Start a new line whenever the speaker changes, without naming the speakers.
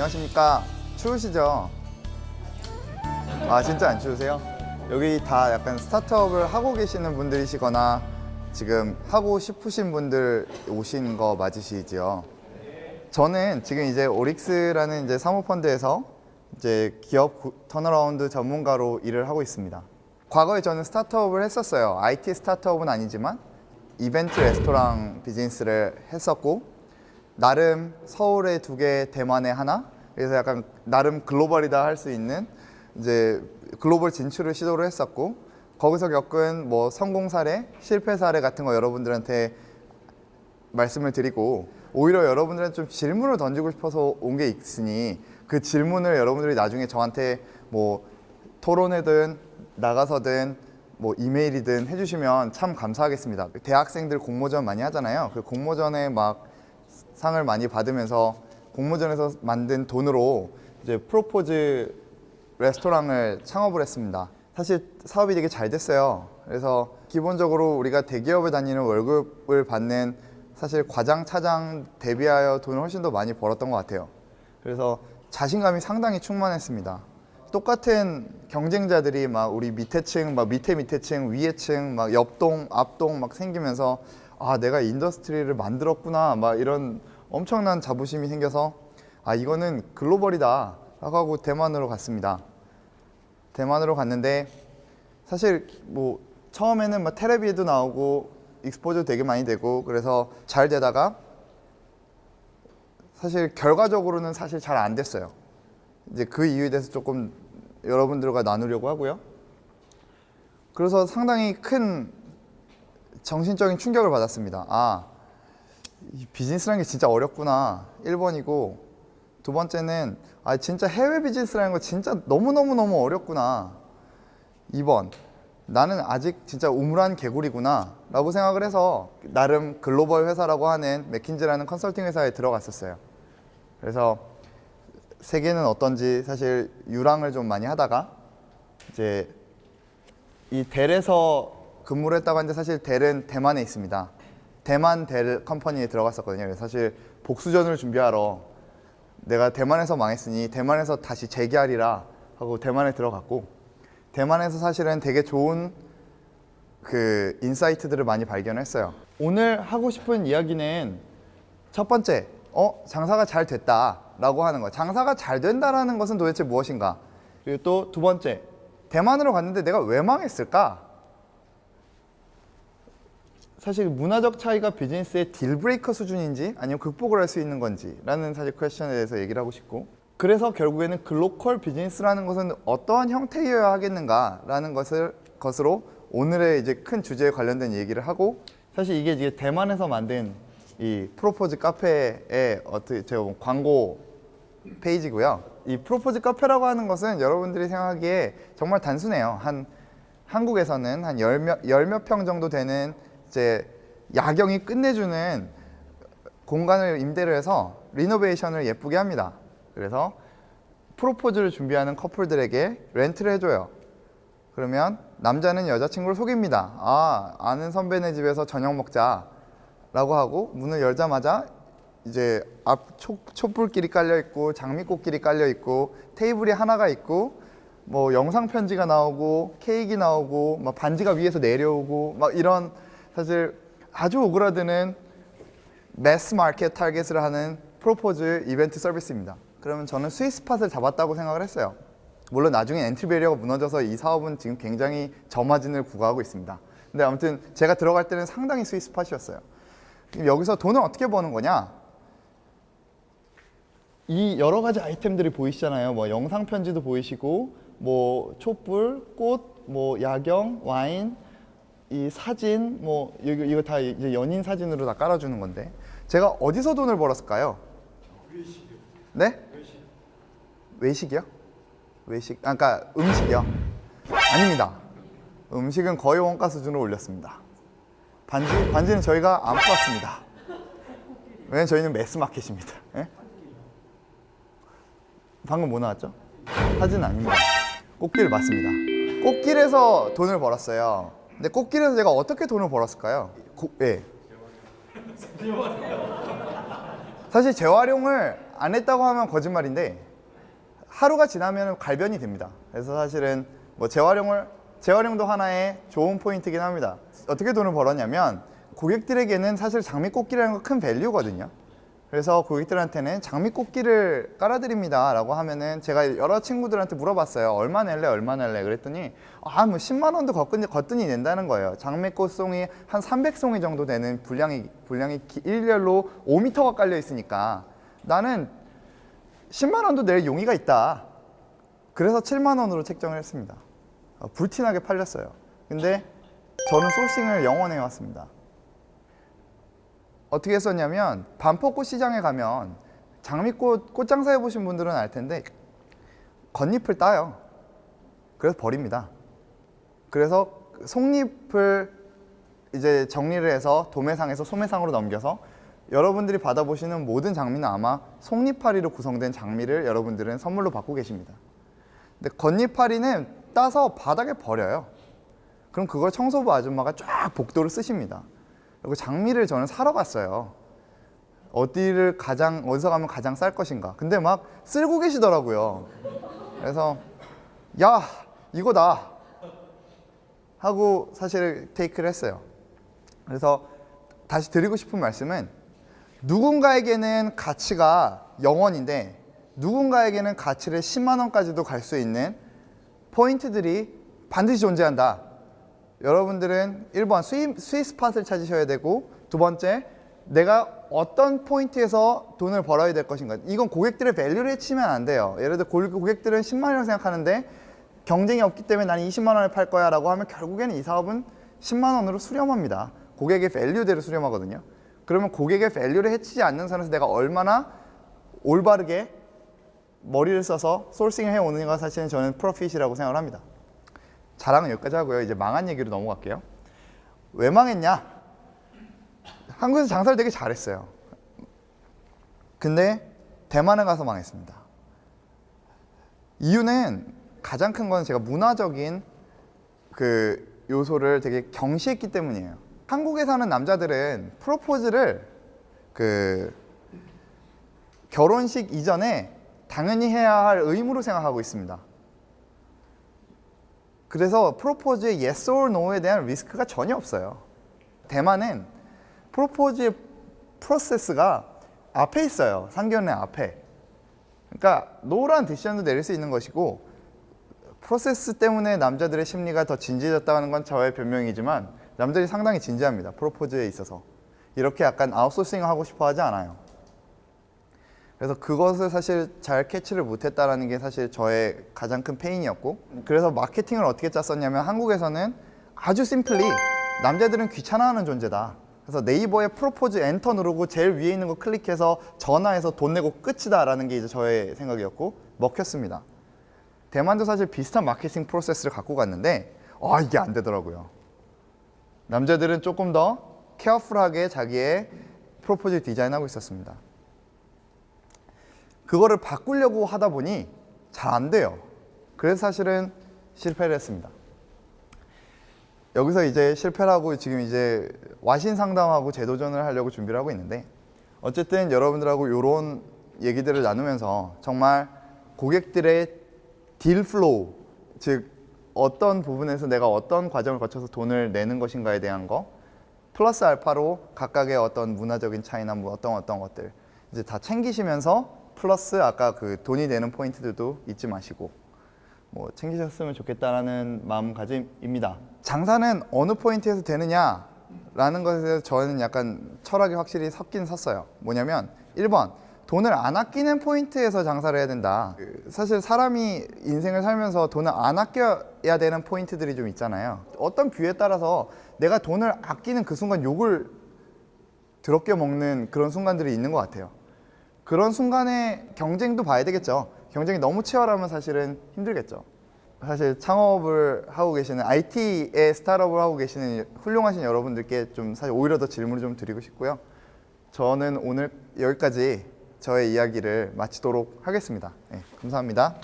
안녕하십니까. 추우시죠? 아, 진짜 안 추우세요? 여기 다 약간 스타트업을 하고 계시는 분들이시거나 지금 하고 싶으신 분들 오신 거 맞으시죠? 저는 지금 이제 오릭스라는 이제 사모펀드에서 이제 기업 턴어라운드 전문가로 일을 하고 있습니다. 과거에 저는 스타트업을 했었어요. IT 스타트업은 아니지만 이벤트 레스토랑 비즈니스를 했었고, 나름 서울에 2개, 대만에 하나, 그래서 약간 나름 글로벌이다 할 수 있는 이제 글로벌 진출을 시도를 했었고, 거기서 겪은 뭐 성공 사례, 실패 사례 같은 거 여러분들한테 말씀을 드리고, 오히려 여러분들한테 좀 질문을 던지고 싶어서 온 게 있으니 그 질문을 여러분들이 나중에 저한테 뭐 토론회든 나가서든 뭐 이메일이든 해주시면 참 감사하겠습니다. 대학생들 공모전 많이 하잖아요. 그 공모전에 막 상을 많이 받으면서 공모전에서 만든 돈으로 이제 프로포즈 레스토랑을 창업을 했습니다. 사실 사업이 되게 잘 됐어요. 그래서 기본적으로 우리가 대기업에 다니는 월급을 받는 사실 과장, 차장 대비하여 돈을 훨씬 더 많이 벌었던 것 같아요. 그래서 자신감이 상당히 충만했습니다. 똑같은 경쟁자들이 막 우리 밑에 층, 막 밑에 층, 위에 층, 막 옆동, 앞동 막 생기면서 아, 내가 인더스트리를 만들었구나, 막 이런 엄청난 자부심이 생겨서 아, 이거는 글로벌이다 라고 하고 대만으로 갔습니다. 대만으로 갔는데 사실 뭐 처음에는 막 텔레비에도 나오고 익스포저 되게 많이 되고 그래서 잘 되다가 사실 결과적으로는 사실 잘 안 됐어요. 이제 그 이유에 대해서 조금 여러분들과 나누려고 하고요. 그래서 상당히 큰 정신적인 충격을 받았습니다. 아, 이 비즈니스라는 게 진짜 어렵구나. 1번이고, 두 번째는 아, 진짜 해외 비즈니스라는 거 진짜 너무너무 어렵구나. 2번, 나는 아직 진짜 우물한 개구리구나 라고 생각을 해서 나름 글로벌 회사라고 하는 맥킨지라는 컨설팅 회사에 들어갔었어요. 그래서 세계는 어떤지 사실 유랑을 좀 많이 하다가 이제 이 델에서 근무를 했다고 하는데 사실 델은 대만에 있습니다. 대만 델 컴퍼니에 들어갔었거든요. 그래서 사실 복수전을 준비하러 내가 대만에서 망했으니 대만에서 다시 재기하리라 하고 대만에 들어갔고, 대만에서 사실은 되게 좋은 그 인사이트들을 많이 발견했어요. 오늘 하고 싶은 이야기는 첫 번째, 장사가 잘 됐다 라고 하는 거. 장사가 잘 된다라는 것은 도대체 무엇인가? 그리고 또 두 번째, 대만으로 갔는데 내가 왜 망했을까? 사실 문화적 차이가 비즈니스의 딜브레이커 수준인지 아니면 극복을 할 수 있는 건지 라는 사실 퀘스천에 대해서 얘기를 하고 싶고, 그래서 결국에는 글로컬 비즈니스라는 것은 어떠한 형태여야 하겠는가 라는 것으로 오늘의 이제 큰 주제에 관련된 얘기를 하고, 사실 이게 이제 대만에서 만든 이 프로포즈 카페의 어떻게 제가 광고 페이지고요. 이 프로포즈 카페라고 하는 것은 여러분들이 생각하기에 정말 단순해요. 한국에서는 한 열 몇 평 정도 되는 이제 야경이 끝내주는 공간을 임대를 해서 리노베이션을 예쁘게 합니다. 그래서 프로포즈를 준비하는 커플들에게 렌트를 해줘요. 그러면 남자는 여자친구를 속입니다. 아, 아는 선배네 집에서 저녁 먹자 라고 하고 문을 열자마자 이제 앞 촛불길이 깔려 있고 장미꽃길이 깔려 있고 테이블이 하나가 있고 뭐 영상 편지가 나오고 케이크 나오고 막 반지가 위에서 내려오고 막 이런 사실 아주 오그라드는 매스 마켓 타겟을 하는 프로포즈 이벤트 서비스입니다. 그러면 저는 스윗스팟을 잡았다고 생각을 했어요. 물론 나중에 엔트리 베리어가 무너져서 이 사업은 지금 굉장히 저마진을 구가하고 있습니다. 근데 아무튼 제가 들어갈 때는 상당히 스윗스팟이었어요. 여기서 돈을 어떻게 버는 거냐? 이 여러 가지 아이템들이 보이시잖아요. 뭐 영상 편지도 보이시고, 뭐 촛불, 꽃, 뭐 야경, 와인, 이 사진, 뭐 이거 다 이제 연인 사진으로 다 깔아주는 건데, 제가 어디서 돈을 벌었을까요?
외식이요.
네? 외식이요? 외식? 아, 그러니까 음식이요? 아닙니다. 음식은 거의 원가 수준으로 올렸습니다. 반지는 저희가 안 뽑았습니다. 왜냐면 저희는 매스마켓입니다. 예? 방금 뭐 나왔죠? 사진 아닙니다. 꽃길 맞습니다. 꽃길에서 돈을 벌었어요. 근데 꽃길에서 제가 어떻게 돈을 벌었을까요? 예. 사실 재활용을 안 했다고 하면 거짓말인데 하루가 지나면 갈변이 됩니다. 그래서 사실은 뭐 재활용도 하나의 좋은 포인트긴 합니다. 어떻게 돈을 벌었냐면 고객들에게는 사실 장미꽃길이라는 건 큰 밸류거든요. 그래서 고객들한테는 장미꽃길을 깔아드립니다 라고 하면은 제가 여러 친구들한테 물어봤어요. 얼마 낼래 얼마 낼래 그랬더니 뭐 10만 원도 거뜬히 낸다는 거예요. 장미꽃송이 한 300송이 정도 되는 분량이 일렬로 5m가 깔려 있으니까 나는 10만 원도 낼 용의가 있다. 그래서 7만 원으로 책정을 했습니다. 불티나게 팔렸어요. 근데 저는 소싱을 영원해 왔습니다. 어떻게 했었냐면 반포꽃 시장에 가면 장미꽃 꽃장사 해보신 분들은 알 텐데 겉잎을 따요. 그래서 버립니다. 그래서 속잎을 이제 정리를 해서 도매상에서 소매상으로 넘겨서 여러분들이 받아보시는 모든 장미는 아마 속잎파리로 구성된 장미를 여러분들은 선물로 받고 계십니다. 근데 겉잎파리는 따서 바닥에 버려요. 그럼 그걸 청소부 아줌마가 쫙 복도를 쓰십니다. 그리고 장미를 저는 사러 갔어요. 어디서 가면 가장 쌀 것인가. 근데 막 쓸고 계시더라고요. 그래서 야 이거다 하고 사실 테이크를 했어요. 그래서 다시 드리고 싶은 말씀은 누군가에게는 가치가 0원인데 누군가에게는 가치를 10만 원까지도 갈 수 있는 포인트들이 반드시 존재한다. 여러분들은 1번 스윗 스팟을 찾으셔야 되고, 두 번째 내가 어떤 포인트에서 돈을 벌어야 될 것인가. 이건 고객들의 밸류를 해치면 안 돼요. 예를 들어 고객들은 10만 원이라고 생각하는데 경쟁이 없기 때문에 나는 20만 원에 팔 거야 라고 하면 결국에는 이 사업은 10만 원으로 수렴합니다. 고객의 밸류대로 수렴하거든요. 그러면 고객의 밸류를 해치지 않는 선에서 내가 얼마나 올바르게 머리를 써서 소싱을 해오는가 사실은 저는 프로핏이라고 생각을 합니다. 자랑은 여기까지 하고요. 이제 망한 얘기로 넘어갈게요. 왜 망했냐? 한국에서 장사를 되게 잘했어요. 근데 대만에 가서 망했습니다. 이유는 가장 큰 건 제가 문화적인 그 요소를 되게 경시했기 때문이에요. 한국에 사는 남자들은 프로포즈를 그 결혼식 이전에 당연히 해야 할 의무로 생각하고 있습니다. 그래서 프로포즈의 yes or no에 대한 리스크가 전혀 없어요. 대만은 프로포즈의 프로세스가 앞에 있어요. 상견례 앞에. 그러니까 no라는 디시전도 내릴 수 있는 것이고, 프로세스 때문에 남자들의 심리가 더 진지해졌다는 건 저의 변명이지만 남자들이 상당히 진지합니다. 프로포즈에 있어서. 이렇게 약간 아웃소싱을 하고 싶어 하지 않아요. 그래서 그것을 사실 잘 캐치를 못했다는 게 사실 저의 가장 큰 페인이었고, 그래서 마케팅을 어떻게 짰었냐면 한국에서는 아주 심플리 남자들은 귀찮아하는 존재다. 그래서 네이버에 프로포즈 엔터 누르고 제일 위에 있는 거 클릭해서 전화해서 돈 내고 끝이다 라는 게 이제 저의 생각이었고, 먹혔습니다. 대만도 사실 비슷한 마케팅 프로세스를 갖고 갔는데 이게 안 되더라고요. 남자들은 조금 더 케어풀하게 자기의 프로포즈 디자인하고 있었습니다. 그거를 바꾸려고 하다 보니 잘 안 돼요. 그래서 사실은 실패를 했습니다. 여기서 이제 실패를 하고 지금 이제 와신 상담하고 재도전을 하려고 준비를 하고 있는데, 어쨌든 여러분들하고 이런 얘기들을 나누면서 정말 고객들의 딜 플로우, 즉 어떤 부분에서 내가 어떤 과정을 거쳐서 돈을 내는 것인가에 대한 거 플러스 알파로 각각의 어떤 문화적인 차이나 뭐 어떤 것들 이제 다 챙기시면서, 플러스 아까 그 돈이 되는 포인트들도 잊지 마시고 뭐 챙기셨으면 좋겠다라는 마음가짐입니다. 장사는 어느 포인트에서 되느냐라는 것에 대해서 저는 약간 철학이 확실히 섞긴 섰어요. 뭐냐면 1번 돈을 안 아끼는 포인트에서 장사를 해야 된다. 사실 사람이 인생을 살면서 돈을 안 아껴야 되는 포인트들이 좀 있잖아요. 어떤 뷰에 따라서 내가 돈을 아끼는 그 순간 욕을 더럽게 먹는 그런 순간들이 있는 것 같아요. 그런 순간에 경쟁도 봐야 되겠죠. 경쟁이 너무 치열하면 사실은 힘들겠죠. 사실 창업을 하고 계시는 IT의 스타트업을 하고 계시는 훌륭하신 여러분들께 좀 사실 오히려 더 질문을 좀 드리고 싶고요. 저는 오늘 여기까지 저의 이야기를 마치도록 하겠습니다. 네, 감사합니다.